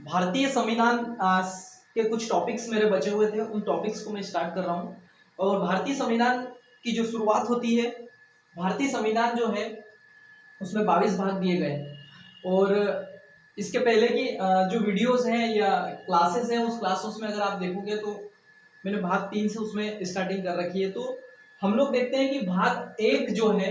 भारतीय संविधान के कुछ टॉपिक्स मेरे बचे हुए थे, उन टॉपिक्स को मैं स्टार्ट कर रहा हूँ। और भारतीय संविधान की जो शुरुआत होती है, भारतीय संविधान जो है उसमें 22 भाग दिए गए हैं। और इसके पहले की जो वीडियोस हैं या क्लासेस हैं, उस क्लासेस में अगर आप देखोगे तो मैंने भाग 3 से उसमें स्टार्टिंग कर रखी है। तो हम लोग देखते हैं कि भाग 1 जो है,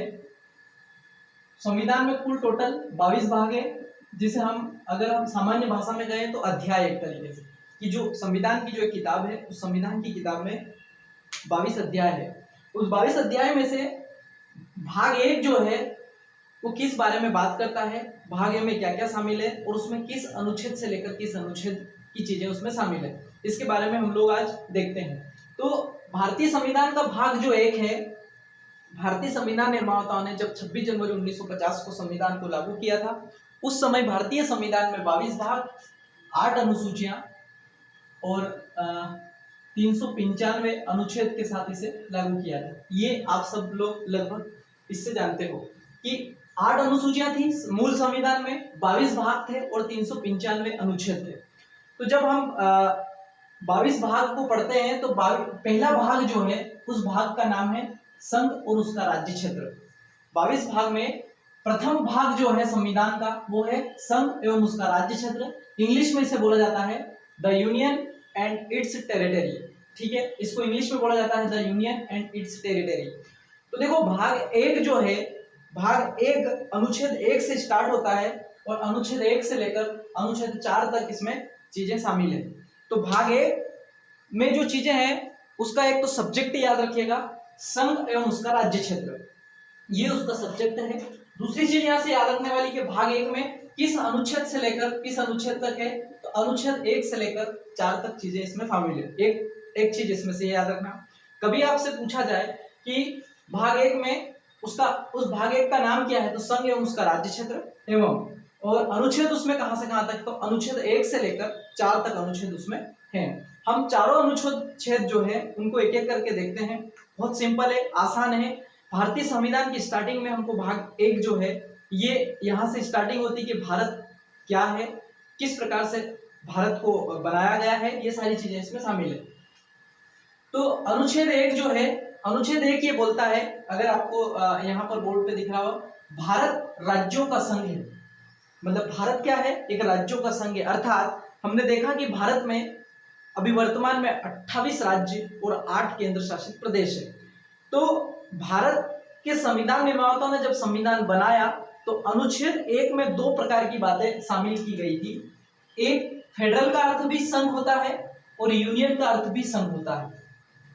संविधान में कुल टोटल 22 भाग है, जिसे अगर हम सामान्य भाषा में कहें तो अध्याय, एक तरीके से कि जो संविधान की जो एक किताब है, उस संविधान की किताब में 22 अध्याय है। उस 22 अध्याय में से भाग 1 जो है वो किस बारे में बात करता है, भाग ए में क्या क्या शामिल है और उसमें किस अनुच्छेद से लेकर किस अनुच्छेद की चीजें उसमें शामिल है, इसके बारे में हम लोग आज देखते हैं। तो भारतीय संविधान का भाग जो 1 है, भारतीय संविधान निर्माताओं ने जब 26 जनवरी 1950 को संविधान को लागू किया था, उस समय भारतीय संविधान में 22 भाग, 8 अनुसूचियां और 395 अनुच्छेद के साथ इसे लागू किया था। ये आप सब लोग लगभग इससे जानते हो कि 8 अनुसूचियां थी मूल संविधान में, 22 भाग थे और 395 अनुच्छेद थे। तो जब हम 22 भाग को पढ़ते हैं तो पहला भाग जो है, उस भाग का नाम है संघ और उसका राज्य क्षेत्र। 22 भाग में प्रथम भाग जो है संविधान का, वो है संघ एवं उसका राज्य क्षेत्र। इंग्लिश में इसे बोला जाता है the union and it's territory. ठीक है, इसको इंग्लिश में बोला जाता है the union and it's territory. तो देखो, भाग 1 जो है, भाग 1 अनुच्छेद 1 से स्टार्ट होता है और अनुच्छेद 1 से लेकर अनुच्छेद 4 तक इसमें चीजें शामिल है। तो भाग 1 में जो चीजें हैं, उसका एक तो सब्जेक्ट याद रखिएगा, संघ एवं उसका राज्य क्षेत्र, ये उसका सब्जेक्ट है। दूसरी चीज यहां से याद रखने वाली कि भाग 1 में किस अनुच्छेद से लेकर किस अनुच्छेद तक है, तो अनुच्छेद 1 से लेकर 4 तक चीजें इसमें शामिल है। एक चीज इसमें से याद रखना, कभी आपसे पूछा जाए कि भाग 1 में उस भाग 1 का नाम क्या है, तो संघ एवं उसका राज्य क्षेत्र एवं, और अनुच्छेद उसमें कहां से कहां तक, तो अनुच्छेद 1 से लेकर 4 तक अनुच्छेद उसमें है। हम चारों अनुच्छेद जो है उनको एक एक करके देखते हैं। बहुत सिंपल है, आसान है। भारतीय संविधान की स्टार्टिंग में हमको भाग 1 जो है, ये यहां से स्टार्टिंग होती है कि भारत क्या है, किस प्रकार से भारत को बनाया गया है, ये सारी चीजें इसमें शामिल है। तो अनुच्छेद 1 जो है, अनुच्छेद 1 ये बोलता है, अगर आपको यहाँ पर बोर्ड पे दिख रहा हो, भारत राज्यों का संघ है। मतलब भारत क्या है, एक राज्यों का संघ है। अर्थात हमने देखा कि भारत में अभी वर्तमान में 28 राज्य और 8 केंद्र शासित प्रदेश है। तो भारत के संविधान निर्माताओं ने जब संविधान बनाया तो अनुच्छेद 1 में 2 प्रकार की बातें शामिल की गई थी। एक, फेडरल का अर्थ भी संघ होता है और यूनियन का अर्थ भी संघ होता है,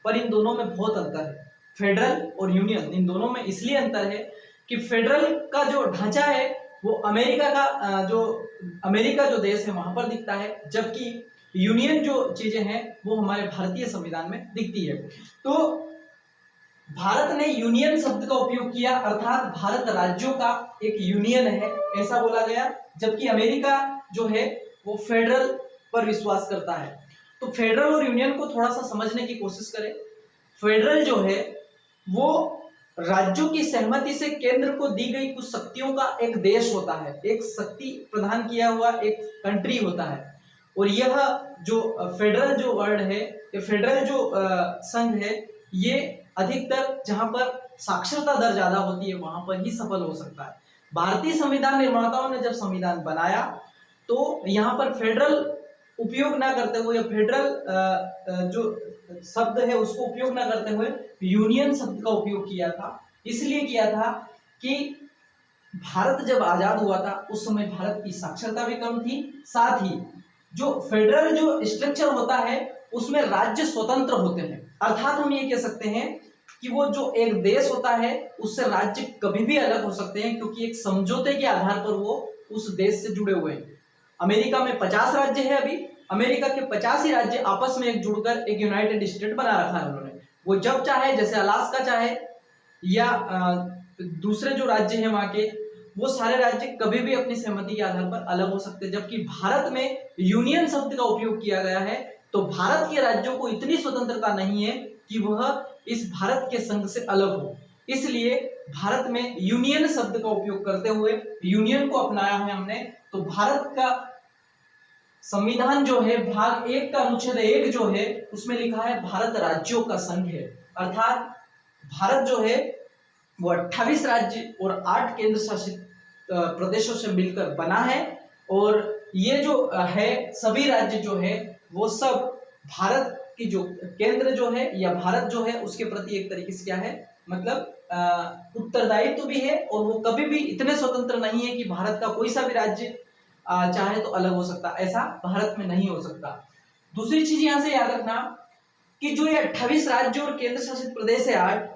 पर इन दोनों में बहुत अंतर है। फेडरल और यूनियन, इन दोनों में इसलिए अंतर है कि फेडरल का जो ढांचा है वो अमेरिका जो देश है वहां पर दिखता है, जबकि यूनियन जो चीजें हैं वो हमारे भारतीय संविधान में दिखती है। तो भारत ने यूनियन शब्द का उपयोग किया, अर्थात भारत राज्यों का एक यूनियन है ऐसा बोला गया, जबकि अमेरिका जो है वो फेडरल पर विश्वास करता है। तो फेडरल और यूनियन को थोड़ा सा समझने की कोशिश करें। फेडरल जो है वो राज्यों की सहमति से केंद्र को दी गई कुछ शक्तियों का एक देश होता है, एक शक्ति प्रदान किया हुआ एक कंट्री होता है। और यह जो फेडरल जो वर्ड है, ये फेडरल जो संघ है, ये अधिकतर जहां पर साक्षरता दर ज्यादा होती है वहां पर ही सफल हो सकता है। भारतीय संविधान निर्माताओं ने जब संविधान बनाया तो यहाँ पर फेडरल उपयोग ना करते हुए, फेडरल जो शब्द है उसको उपयोग ना करते हुए यूनियन शब्द का उपयोग किया था। इसलिए किया था कि भारत जब आजाद हुआ था उस समय भारत की साक्षरता भी कम थी, साथ ही जो फेडरल जो स्ट्रक्चर होता है उसमें राज्य स्वतंत्र होते हैं। अर्थात हम ये कह सकते हैं कि वो जो एक देश होता है उससे राज्य कभी भी अलग हो सकते हैं, क्योंकि एक समझौते के आधार पर वो उस देश से जुड़े हुए हैं। अमेरिका में 50 राज्य है, अभी अमेरिका के 50 ही राज्य आपस में एक जुड़कर एक यूनाइटेड स्टेट बना रखा है उन्होंने। वो जब चाहे, जैसे अलास्का चाहे या दूसरे जो राज्य हैं वहां के, वो सारे राज्य कभी भी अपनी सहमति के आधार पर अलग हो सकते हैं। जबकि भारत में यूनियन शब्द का उपयोग किया गया है, तो भारत के राज्यों को इतनी स्वतंत्रता नहीं है कि वह इस भारत के संघ से अलग हो। इसलिए भारत में यूनियन शब्द का उपयोग करते हुए यूनियन को अपनाया है हमने। तो भारत का संविधान जो है भाग 1 का अनुच्छेद 1 जो है उसमें लिखा है भारत राज्यों का संघ है, अर्थात भारत जो है वो 28 राज्य और 8 केंद्र शासित प्रदेशों से मिलकर बना है। और ये जो है सभी राज्य जो है वो सब भारत की जो केंद्र जो है या भारत जो है उसके प्रति एक तरीके से क्या है, मतलब उत्तरदायित्व भी है। और वो कभी भी इतने स्वतंत्र नहीं है कि भारत का कोई सा भी राज्य चाहे तो अलग हो सकता, ऐसा भारत में नहीं हो सकता। दूसरी चीज यहां से याद रखना कि जो ये 28 राज्य और केंद्र शासित प्रदेश है 8,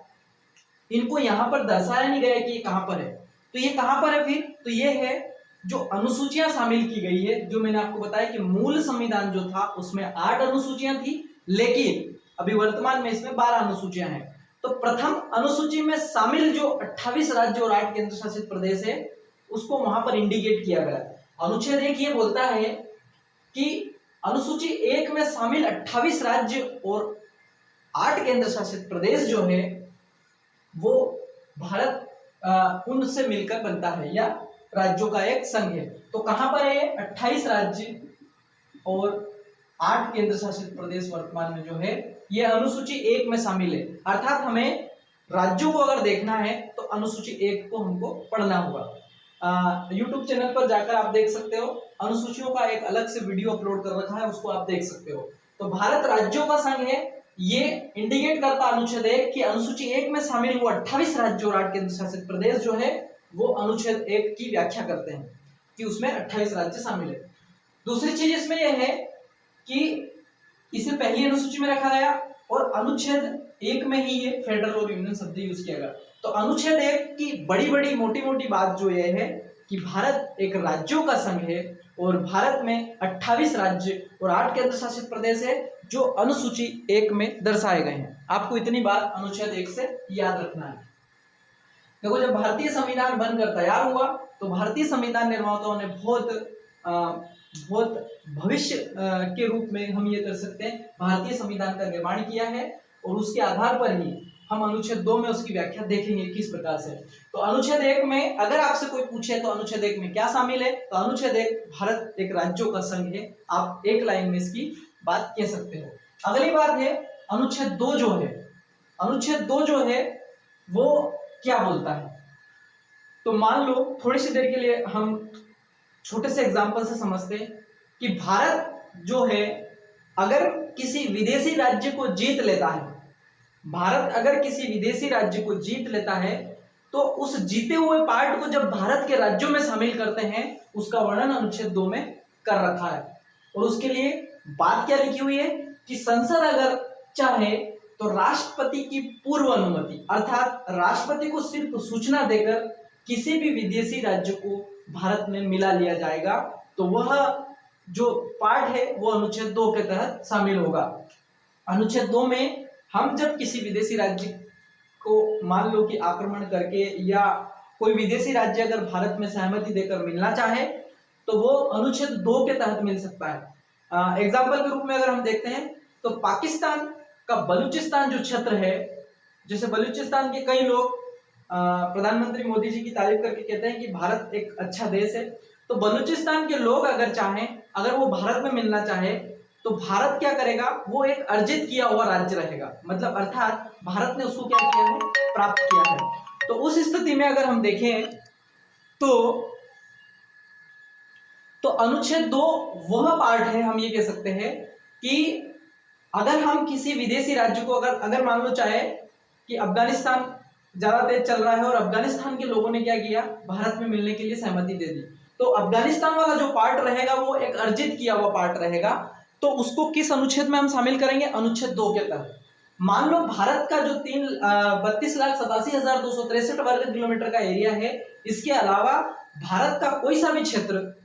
इनको यहाँ पर दर्शाया नहीं गया कि ये कहां पर है। तो ये कहां पर है फिर, तो ये है जो अनुसूचियां शामिल की गई है, जो मैंने आपको बताया कि मूल संविधान जो था उसमें 8 अनुसूचियां थी, लेकिन अभी वर्तमान में इसमें 12 अनुसूचियां हैं। तो प्रथम अनुसूची में शामिल जो 28 राज्य और 8 केंद्र शासित प्रदेश है उसको वहां पर इंडिकेट किया गया। अनुच्छेद 1 ये बोलता है कि अनुसूची 1 में शामिल 28 राज्य और 8 केंद्र शासित प्रदेश जो है वो भारत उनसे मिलकर बनता है या राज्यों का एक संघ है। तो कहां पर है, 28 राज्य और 8 केंद्र शासित प्रदेश वर्तमान में जो है ये अनुसूची 1 में शामिल है। अर्थात हमें राज्यों को अगर देखना है तो अनुसूची 1 को हमको पढ़ना होगा। YouTube चैनल पर जाकर आप देख सकते हो, अनुसूचियों का एक अलग से वीडियो अपलोड कर रखा है, उसको आप देख सकते हो। तो भारत राज्यों का संघ है, ये इंडिकेट करता अनुच्छेद 1 कि अनुसूची 1 में शामिल वो 28 राज्य और 8 केंद्र शासित प्रदेश जो है वो अनुच्छेद 1 की व्याख्या करते हैं कि उसमें 28 राज्य शामिल है। दूसरी चीज इसमें यह है कि इसे पहली अनुसूची में रखा गया और अनुच्छेद 1 में ही ये फेडरल और यूनियन शब्द यूज किया गया। तो अनुच्छेद 1 की बड़ी मोटी बात जो ये है कि भारत एक राज्यों का संघ है और भारत में 28 राज्य और 8 केंद्र शासित प्रदेश है जो अनुसूची 1 में दर्शाए गए हैं। आपको इतनी बात अनुच्छेद 1 से याद रखना है। देखो, जब भारतीय संविधान बनकर तैयार हुआ तो भारतीय संविधान निर्माताओं ने बहुत भविष्य के रूप में हम ये कर सकते हैं भारतीय संविधान का निर्माण किया है और उसके आधार पर ही हम अनुच्छेद 2 में उसकी व्याख्या देखेंगे किस प्रकार से। तो अनुच्छेद 1 में अगर आपसे कोई पूछे तो अनुच्छेद 1 में क्या शामिल है, तो अनुच्छेद 1 भारत एक राज्यों का संघ है। आप एक लाइन में इसकी बात कह सकते हो। अगली बात है अनुच्छेद 2 जो है, अनुच्छेद 2 जो है वो क्या बोलता है। तो मान लो थोड़ी सी देर के लिए हम छोटे से एग्जांपल से समझते हैं कि भारत जो है अगर किसी विदेशी राज्य को जीत लेता है, भारत अगर किसी विदेशी राज्य को जीत लेता है तो उस जीते हुए पार्ट को जब भारत के राज्यों में शामिल करते हैं उसका वर्णन अनुच्छेद 2 में कर रखा है। और उसके लिए बात क्या लिखी हुई है कि संसद अगर चाहे तो राष्ट्रपति की पूर्व अनुमति, अर्थात राष्ट्रपति को सिर्फ सूचना देकर किसी भी विदेशी राज्य को भारत में मिला लिया जाएगा, तो वह जो पार्ट है वो अनुच्छेद 2 के तहत शामिल होगा। अनुच्छेद 2 में हम जब किसी विदेशी राज्य को मान लो कि आक्रमण करके या कोई विदेशी राज्य अगर भारत में सहमति देकर मिलना चाहे तो वो अनुच्छेद 2 के तहत मिल सकता है। एग्जाम्पल के रूप में अगर हम देखते हैं तो पाकिस्तान का बलूचिस्तान जो क्षेत्र है, जैसे बलूचिस्तान के कई लोग प्रधानमंत्री मोदी जी की तारीफ करके कहते हैं कि भारत एक अच्छा देश है, तो बलूचिस्तान के लोग अगर चाहें, अगर वो भारत में मिलना चाहे तो भारत क्या करेगा, वो एक अर्जित किया हुआ राज्य रहेगा, मतलब अर्थात भारत ने उसको क्या किया है, प्राप्त किया है। तो उस स्थिति में अगर हम देखें तो अनुच्छेद 2 वह पार्ट है, हम ये कह सकते हैं कि अगर हम किसी विदेशी राज्य को अगर मान लो चाहे कि अफगानिस्तान ज्यादा तेज चल रहा है और अफगानिस्तान के लोगों ने क्या किया, भारत में मिलने के लिए सहमति दे दी, तो अफगानिस्तान वाला जो पार्ट रहेगा वो एक अर्जित किया हुआ पार्ट रहेगा। तो उसको किस अनुच्छेद में हम शामिल करेंगे, अनुच्छेद 2 के तहत। मान लो भारत का जो 32,87,263 वर्ग किलोमीटर का एरिया है, इसके अलावा भारत का कोई सा भी क्षेत्र,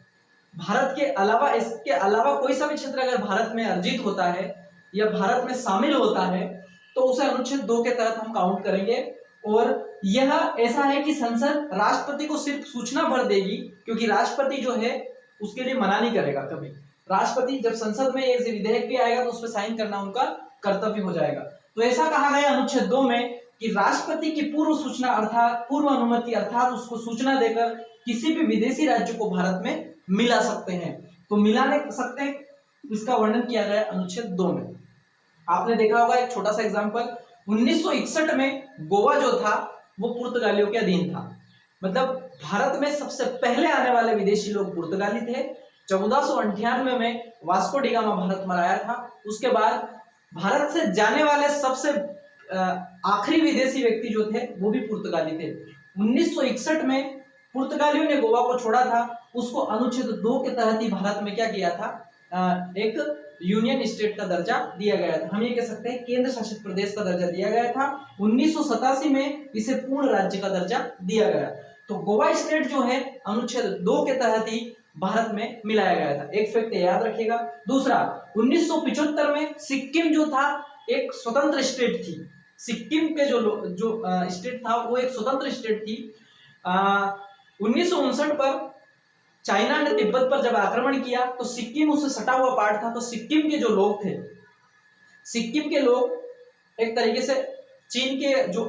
भारत के अलावा इसके अलावा कोई सा भी क्षेत्र अगर भारत में अर्जित होता है या भारत में शामिल होता है तो उसे अनुच्छेद 2 के तहत हम काउंट करेंगे। और यह ऐसा है कि संसद राष्ट्रपति को सिर्फ सूचना भर देगी, क्योंकि राष्ट्रपति जो है उसके लिए मना नहीं करेगा कभी। राष्ट्रपति जब संसद में ये विधेयक भी आएगा तो उस पर साइन करना उनका कर्तव्य हो जाएगा। तो ऐसा कहा गया अनुच्छेद 2 में कि राष्ट्रपति की पूर्व सूचना अर्थात पूर्व अनुमति अर्थात उसको सूचना देकर किसी भी विदेशी राज्य को भारत में मिला सकते हैं। तो मिला नहीं सकते हैं, इसका वर्णन किया गया अनुच्छेद 2 में। आपने देखा होगा एक छोटा सा एग्जांपल, 1961 में गोवा जो था वो पुर्तगालियों के अधीन था। मतलब भारत में सबसे पहले आने वाले विदेशी लोग पुर्तगाली थे। 1498 में वास्को डी गामा भारत में आया था। उसके बाद भारत से जाने वाले सबसे आखिरी विदेशी व्यक्ति जो थे वो भी पुर्तगाली थे। 1961 में पुर्तगालियों ने गोवा को छोड़ा था, उसको अनुच्छेद 2 के तहत ही भारत में क्या किया था, एक यूनियन स्टेट का दर्जा दिया गया था। हम ये कह सकते हैं केंद्र शासित प्रदेश का दर्जा दिया गया था। 1987 में इसे पूर्ण राज्य का दर्जा दिया गया। तो गोवा स्टेट जो है अनुच्छेद 2 के तहत ही भारत में मिलाया गया था। एक फैक्ट याद रखिएगा। दूसरा, 1975 में सिक्किम जो था एक स्वतंत्र स्टेट थी। सिक्किम के जो स्टेट था वो एक स्वतंत्र स्टेट थी। 1959 पर चाइना ने तिब्बत पर जब आक्रमण किया तो सिक्किम उससे सटा हुआ पार्ट था। तो सिक्किम के जो लोग थे, सिक्किम के लोग एक तरीके से चीन के जो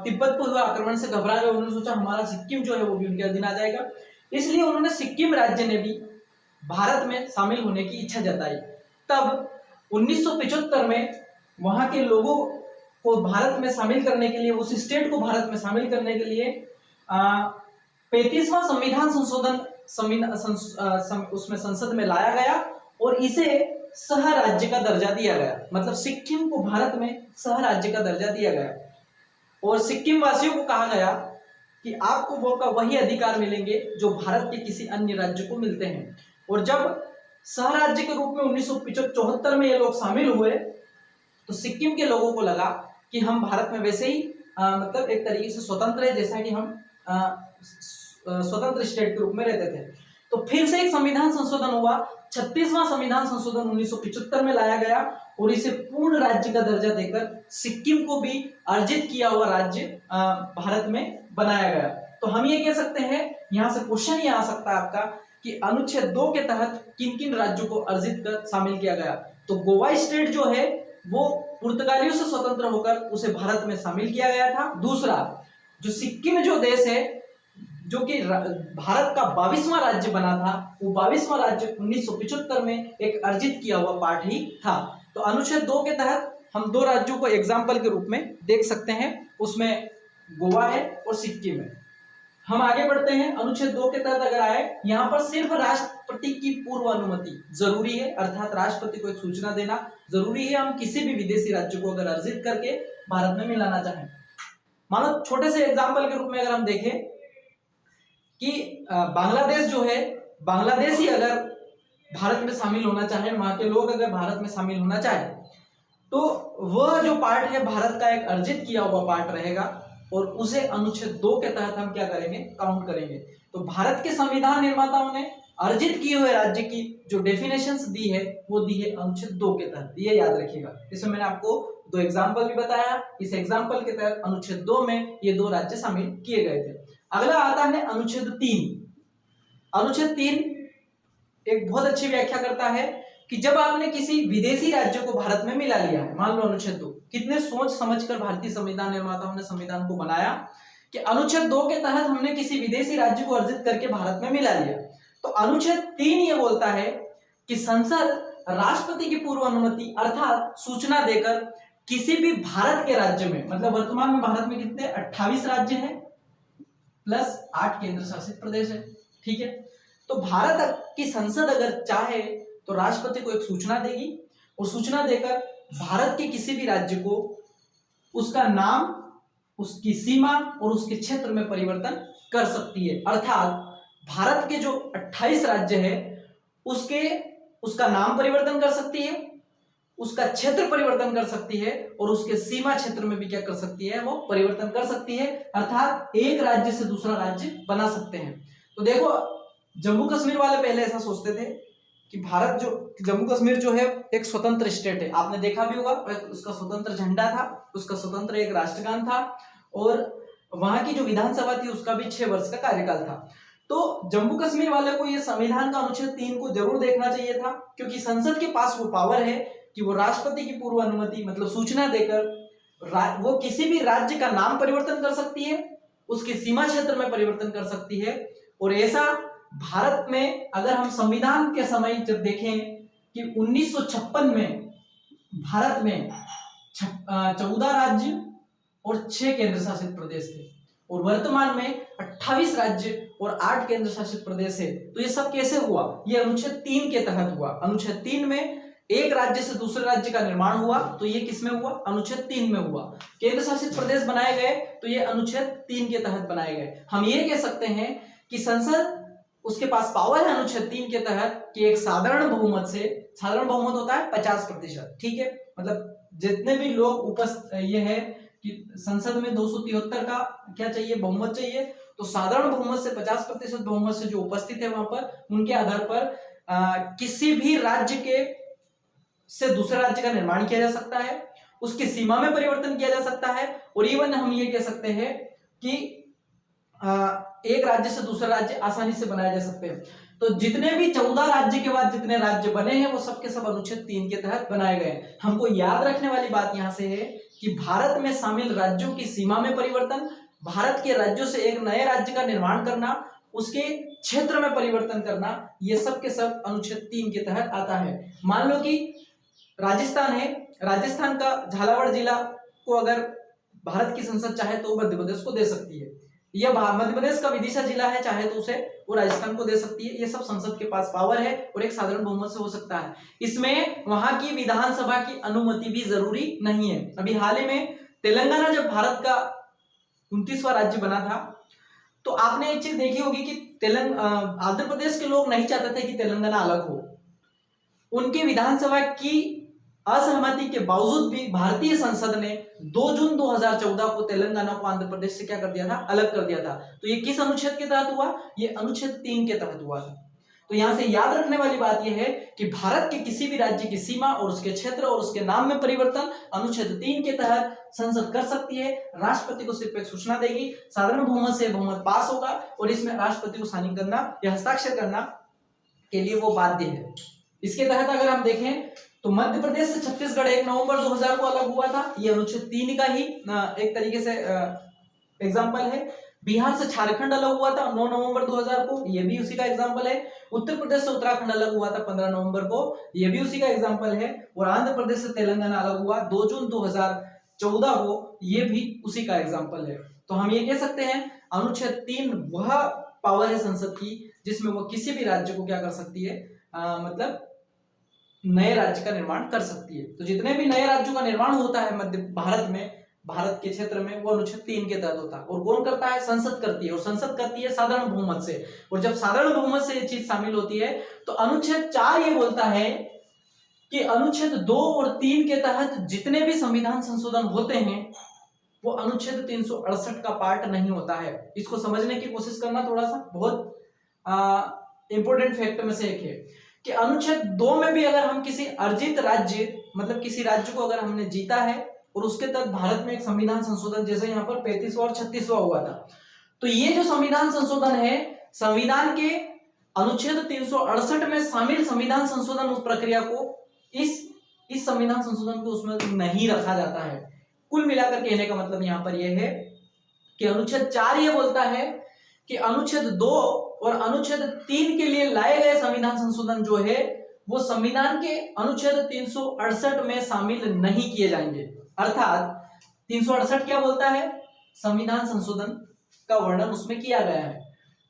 तिब्बत पर हुए आक्रमण से घबरा गए। उन्होंने सोचा हमारा सिक्किम जो है वो भी उनके अधीन आ जाएगा, इसलिए उन्होंने सिक्किम राज्य ने भी भारत में शामिल होने की इच्छा जताई। तब 1975 में वहां के लोगों को भारत में शामिल करने के लिए, उस स्टेट को भारत में शामिल करने के लिए 35वां संविधान संशोधन उसमें संसद में लाया गया और इसे सह राज्य का दर्जा दिया गया। मतलब सिक्किम को भारत में सह राज्य का दर्जा दिया गया और सिक्किम वासियों को कहा गया कि आपको वो का वही अधिकार मिलेंगे जो भारत के किसी अन्य राज्य को मिलते हैं। और जब सह राज्य के रूप में 1974 में ये लोग शामिल हुए तो सिक्किम के लोगों को लगा कि हम भारत में वैसे ही मतलब एक तरीके से स्वतंत्र है, जैसा कि हम स्वतंत्र स्टेट के रूप में रहते थे। तो फिर से एक संविधान संशोधन हुआ। 36वां संविधान संशोधन 1975 में लाया गया और इसे पूर्ण राज्य का दर्जा देकर सिक्किम को भी अर्जित किया हुआ राज्य भारत में बनाया गया। तो हम ये कह सकते हैं, यहाँ से क्वेश्चन ये आ सकता है आपका कि अनुच्छेद 2 के तहत किन किन राज्यों को अर्जित कर शामिल किया गया। तो गोवा स्टेट जो है वो पुर्तगालियों से स्वतंत्र होकर उसे भारत में शामिल किया गया था। दूसरा, जो सिक्किम जो देश है जो कि भारत का 22वां राज्य बना था, वो 22वां राज्य 1975 में एक अर्जित किया हुआ पार्ट ही था। तो अनुच्छेद 2 के तहत हम 2 राज्यों को एग्जाम्पल के रूप में देख सकते हैं, उसमें गोवा है और सिक्किम है। हम आगे बढ़ते हैं। अनुच्छेद 2 के तहत अगर आए, यहाँ पर सिर्फ राष्ट्रपति की पूर्व अनुमति जरूरी है, अर्थात राष्ट्रपति को एक सूचना देना जरूरी है। हम किसी भी विदेशी राज्य को अगर अर्जित करके भारत में मिलाना चाहें, मानो छोटे से एग्जाम्पल के रूप में अगर हम देखें कि बांग्लादेश जो है, बांग्लादेश ही अगर भारत में शामिल होना चाहे, वहां के लोग अगर भारत में शामिल होना चाहे तो वह जो पार्ट है भारत का एक अर्जित किया हुआ पार्ट रहेगा और उसे अनुच्छेद 2 के तहत हम क्या करेंगे, काउंट करेंगे। तो भारत के संविधान निर्माताओं ने अर्जित किए हुए राज्य की जो डेफिनेशंस दी है वो दी है अनुच्छेद 2 के तहत, ये याद रखिएगा। इसमें मैंने आपको 2 एग्जाम्पल भी बताया। इस एग्जाम्पल के तहत अनुच्छेद 2 में ये 2 राज्य शामिल किए गए थे। अगला आता है अनुच्छेद 3। अनुच्छेद 3 एक बहुत अच्छी व्याख्या करता है कि जब आपने किसी विदेशी राज्य को भारत में मिला लिया है, मान लो अनुच्छेद 2, कितने सोच समझकर भारतीय संविधान निर्माताओं ने संविधान को बनाया कि अनुच्छेद 2 के तहत हमने किसी विदेशी राज्य को अर्जित करके भारत में मिला लिया। तो अनुच्छेद 3 ये बोलता है कि संसद राष्ट्रपति की पूर्व अनुमति अर्थात सूचना देकर किसी भी भारत के राज्य में, मतलब वर्तमान में भारत में कितने 28 राज्य हैं प्लस 8 केंद्र शासित प्रदेश है, ठीक है। तो भारत की संसद अगर चाहे तो राष्ट्रपति को एक सूचना देगी और सूचना देकर भारत के किसी भी राज्य को उसका नाम, उसकी सीमा और उसके क्षेत्र में परिवर्तन कर सकती है। अर्थात भारत के जो 28 राज्य है उसका नाम परिवर्तन कर सकती है, उसका क्षेत्र परिवर्तन कर सकती है और उसके सीमा क्षेत्र में भी क्या कर सकती है, वो परिवर्तन कर सकती है। अर्थात एक राज्य से दूसरा राज्य बना सकते हैं। तो देखो, जम्मू कश्मीर वाले पहले ऐसा सोचते थे कि भारत जो जम्मू कश्मीर जो है एक स्वतंत्र स्टेट है, आपने देखा भी होगा, उसका स्वतंत्र झंडा था, उसका स्वतंत्र एक राष्ट्रगान था और वहां की जो विधानसभा थी उसका भी 6 वर्ष का कार्यकाल था। तो जम्मू कश्मीर वाले को ये संविधान का अनुच्छेद 3 को जरूर देखना चाहिए था, क्योंकि संसद के पास वो पावर है कि वो राष्ट्रपति की पूर्व अनुमति मतलब सूचना देकर वो किसी भी राज्य का नाम परिवर्तन कर सकती है, उसके सीमा क्षेत्र में परिवर्तन कर सकती है और ऐसा भारत में अगर हम संविधान के समय जब देखें कि 1956 में भारत में 14 राज्य और 6 केंद्र शासित प्रदेश थे, और वर्तमान में 28 राज्य और 8 केंद्र शासित प्रदेश है। तो ये सब कैसे हुआ? ये अनुच्छेद 3 के तहत हुआ। अनुच्छेद 3 में एक राज्य से दूसरे राज्य का निर्माण हुआ, तो ये किसमें हुआ? अनुच्छेद 3 में हुआ। केंद्र शासित प्रदेश बनाए गए, तो ये अनुच्छेद 3 के तहत बनाए गए। हम ये कह सकते हैं कि संसद उसके पास पावर है अनुच्छेद 3 के तहत कि एक साधारण बहुमत से, साधारण बहुमत होता है 50%, ठीक है, मतलब जितने भी लोग उपस्थित, ये है कि संसद में 273 का क्या चाहिए? बहुमत चाहिए। तो साधारण बहुमत से 50% बहुमत से जो उपस्थित है वहां पर, उनके आधार पर किसी भी राज्य के से दूसरे राज्य का निर्माण किया जा सकता है, उसकी सीमा में परिवर्तन किया जा सकता है, और इवन हम ये कह सकते हैं कि एक राज्य से दूसरा राज्य आसानी से बनाए जा सकते हैं। तो जितने भी 14 राज्य के बाद जितने राज्य बने हैं वो सब के सब अनुच्छेद 3 के तहत बनाए गए। हमको याद रखने वाली बात यहां से है कि भारत में शामिल राज्यों की सीमा में परिवर्तन, भारत के राज्यों से एक नए राज्य का निर्माण करना, उसके क्षेत्र में परिवर्तन करना, ये सब के सब अनुच्छेद 3 के तहत आता है। मान लो कि राजस्थान है, राजस्थान का झालावाड़ जिला को अगर भारत की संसद चाहे तो मध्य प्रदेश को दे सकती है, या मध्य प्रदेश का विदिशा जिला है चाहे तो उसे वो राजस्थान को दे सकती है। ये सब संसद के पास पावर है और एक साधारण बहुमत से हो सकता है। इसमें वहां की विधानसभा की अनुमति भी जरूरी नहीं है। अभी हाल ही में तेलंगाना जब भारत का 29वां राज्य बना था, तो आपने एक चीज देखी होगी कि आंध्र प्रदेश के लोग नहीं चाहते थे कि तेलंगाना अलग हो। उनकी विधानसभा की असहमति के बावजूद भी भारतीय संसद ने 2 जून 2014 को तेलंगाना को आंध्र प्रदेश से क्या कर दिया था? अलग कर दिया था। तो ये किस अनुच्छेद के तहत हुआ? ये अनुच्छेद 3 के तहत हुआ था। तो यहां से याद रखने वाली बात यह है कि भारत के किसी भी राज्य की सीमा और उसके क्षेत्र और उसके नाम में परिवर्तन अनुच्छेद 3 के तहत संसद कर सकती है। राष्ट्रपति को सिर्फ एक सूचना देगी, साधारण बहुमत से बहुमत पास होगा, और इसमें राष्ट्रपति को साइन करना या हस्ताक्षर करना के लिए वो बाध्य है। इसके तहत अगर हम देखें तो मध्य प्रदेश से छत्तीसगढ़ 1 नवंबर 2000 को अलग हुआ था, ये अनुच्छेद 3 का ही एक तरीके से एग्जाम्पल है। बिहार से झारखंड अलग हुआ था 9 नवंबर 2000 को, ये भी उसी का एग्जाम्पल है। उत्तर प्रदेश से उत्तराखंड अलग हुआ था 15 नवंबर को, ये भी उसी का एग्जाम्पल है। और आंध्र प्रदेश से तेलंगाना अलग हुआ 2 जून 2014 को, ये भी उसी का एग्जाम्पल है। तो हम ये कह सकते हैं अनुच्छेद 3 वह पावर है संसद की जिसमें वो किसी भी राज्य को क्या कर सकती है, मतलब नए राज्य का निर्माण कर सकती है। तो जितने भी नए राज्यों का निर्माण होता है मध्य भारत में, भारत के क्षेत्र में, वो अनुच्छेद 3 के तहत होता है। और कौन करता है? संसद करती है, और संसद करती है साधारण बहुमत से। और जब साधारण बहुमत से ये चीज शामिल होती है तो अनुच्छेद 4 ये बोलता है कि अनुच्छेद 2 और 3 के तहत जितने भी संविधान संशोधन होते हैं वो अनुच्छेद 368 का पार्ट नहीं होता है। इसको समझने की कोशिश करना थोड़ा सा, बहुत इंपोर्टेंट फैक्ट में से एक है कि अनुच्छेद 2 में भी अगर हम किसी अर्जित राज्य, मतलब किसी राज्य को अगर हमने जीता है और उसके तहत भारत में एक संविधान संशोधन, जैसे यहाँ पर 35वां और 36वां हुआ था, तो ये जो संविधान संशोधन है, संविधान के अनुच्छेद 368 में शामिल संविधान संशोधन उस प्रक्रिया को इस संविधान संशोधन को उसमें नहीं रखा जाता है। कुल मिलाकर कहने का मतलब यहाँ पर यह है कि अनुच्छेद 4 ये बोलता है कि अनुच्छेद 2 और अनुच्छेद 3 के लिए लाए गए संविधान संशोधन जो है वो संविधान के अनुच्छेद 368 में शामिल नहीं किए जाएंगे। अर्थात 368 क्या बोलता है? संविधान संशोधन का वर्णन उसमें किया गया है।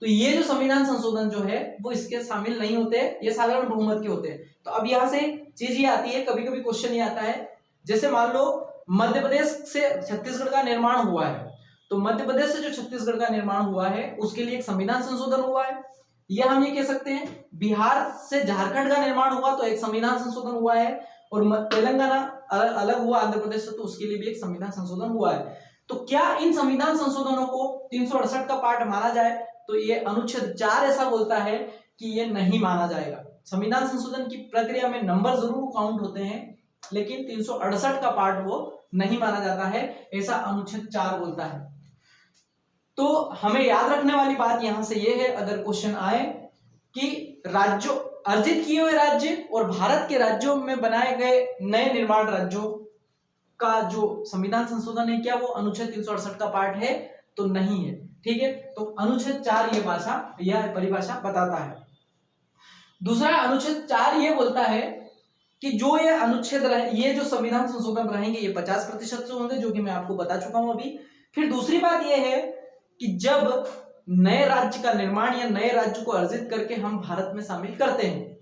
तो ये जो संविधान संशोधन जो है वो इसके शामिल नहीं होते, ये साधारण बहुमत के होते हैं। तो अब यहाँ से चीज ये आती है, कभी कभी क्वेश्चन ये आता है, जैसे मान लो मध्य प्रदेश से छत्तीसगढ़ का निर्माण हुआ है, तो मध्य प्रदेश से जो छत्तीसगढ़ का निर्माण हुआ है उसके लिए एक संविधान संशोधन हुआ है, या हम ये कह सकते हैं बिहार से झारखंड का निर्माण हुआ तो एक संविधान संशोधन हुआ है, और तेलंगाना अलग हुआ आंध्र प्रदेश से तो उसके लिए भी एक संविधान संशोधन हुआ है। तो क्या इन संविधान संशोधनों को 368 का पार्ट माना जाए? तो ये अनुच्छेद 4 ऐसा बोलता है कि ये नहीं माना जाएगा। संविधान संशोधन की प्रक्रिया में नंबर जरूर काउंट होते हैं, लेकिन 368 का पार्ट वो नहीं माना जाता है, ऐसा अनुच्छेद 4 बोलता है। तो हमें याद रखने वाली बात यहां से ये है, अगर क्वेश्चन आए कि राज्यों अर्जित किए हुए राज्य और भारत के राज्यों में बनाए गए नए निर्माण राज्यों का जो संविधान संशोधन है, क्या वो अनुच्छेद 368 का पार्ट है? तो नहीं है। ठीक है, तो अनुच्छेद 4 यह परिभाषा बताता है। दूसरा अनुच्छेद 4 ये बोलता है कि जो ये अनुच्छेद ये जो संविधान संशोधन रहेंगे ये 50% से होंगे, जो कि मैं आपको बता चुका हूं अभी। फिर दूसरी बात ये है कि जब नए राज्य का निर्माण या नए राज्य को अर्जित करके हम भारत में शामिल करते हैं,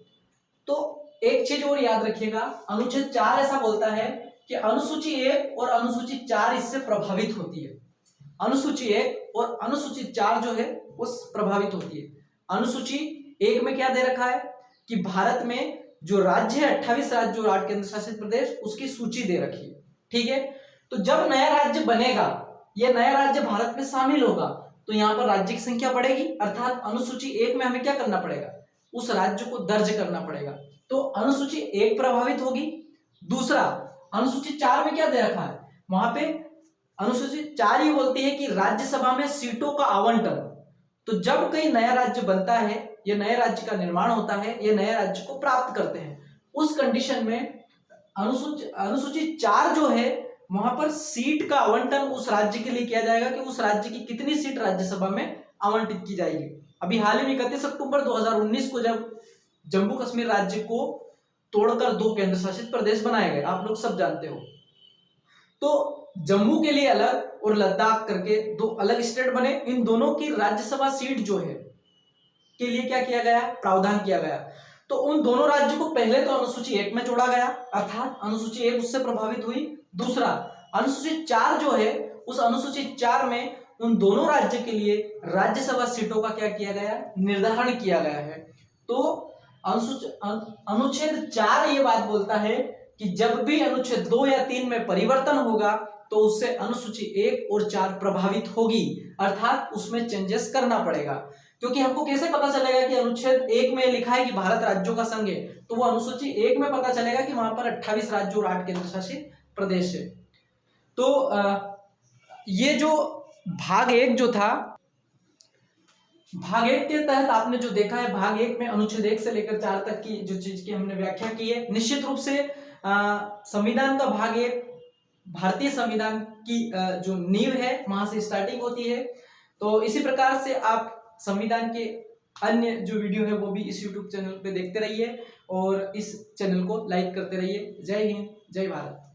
तो एक चीज और याद रखिएगा, अनुच्छेद 4 ऐसा बोलता है कि अनुसूची 1 और अनुसूची 4 इससे प्रभावित होती है। अनुसूची 1 और अनुसूची 4 जो है वो प्रभावित होती है। अनुसूची 1 में क्या दे रखा है कि भारत में जो राज्य है 28 राज्य और 8 केंद्र शासित प्रदेश, उसकी सूची दे रखी है। ठीक है, तो जब नया राज्य बनेगा, यह नया राज्य भारत में शामिल होगा, तो यहाँ पर राज्य की संख्या बढ़ेगी, अर्थात अनुसूची 1 में हमें क्या करना पड़ेगा, उस राज्य को दर्ज करना पड़ेगा। तो अनुसूची 1 प्रभावित होगी। दूसरा, अनुसूची 4 में क्या दे रखा है, वहां पे अनुसूची 4 ये बोलती है कि राज्यसभा में सीटों का आवंटन, तो जब कई नया राज्य बनता है, ये नए राज्य का निर्माण होता है, ये नए राज्य को प्राप्त करते हैं, उस कंडीशन में अनुसूची 4 जो है वहां पर सीट का आवंटन उस राज्य के लिए किया जाएगा कि उस राज्य की कितनी सीट राज्यसभा में आवंटित की जाएगी। अभी हाल ही में 31 अक्टूबर 2019 को जब जम्मू कश्मीर राज्य को तोड़कर 2 केंद्र शासित प्रदेश बनाए गए, आप लोग सब जानते हो, तो जम्मू के लिए अलग और लद्दाख करके 2 अलग स्टेट बने। इन दोनों की राज्यसभा सीट जो है के लिए क्या किया गया, प्रावधान किया गया। तो उन दोनों राज्यों को पहले तो अनुसूची 1 में जोड़ा गया, अर्थात अनुसूची 1 उससे प्रभावित हुई। दूसरा, अनुसूची 4 जो है, उस अनुसूची 4 में उन दोनों राज्य के लिए राज्यसभा सीटों का क्या किया गया, निर्धारण किया गया है। तो अनुच्छेद 4 ये बात बोलता है कि जब भी अनुच्छेद 2 या 3 में परिवर्तन होगा तो उससे अनुसूची 1 और 4 प्रभावित होगी, अर्थात उसमें चेंजेस करना पड़ेगा। क्योंकि हमको कैसे पता चलेगा कि अनुच्छेद 1 में लिखा है कि भारत राज्यों का संघ है, तो वो अनुसूची 1 में पता चलेगा कि वहां पर 28 राज्य और 8 केंद्र शासित प्रदेश है। तो ये जो भाग 1 जो था, भाग 1 के तहत आपने जो देखा है, भाग 1 में अनुच्छेद 1 से लेकर 4 तक की जो चीज की हमने व्याख्या की है। निश्चित रूप से संविधान का भाग 1 भारतीय संविधान की जो नींव है वहां से स्टार्टिंग होती है। तो इसी प्रकार से आप संविधान के अन्य जो वीडियो है वो भी इस YouTube चैनल पे देखते रहिए और इस चैनल को लाइक करते रहिए। जय हिंद, जय भारत।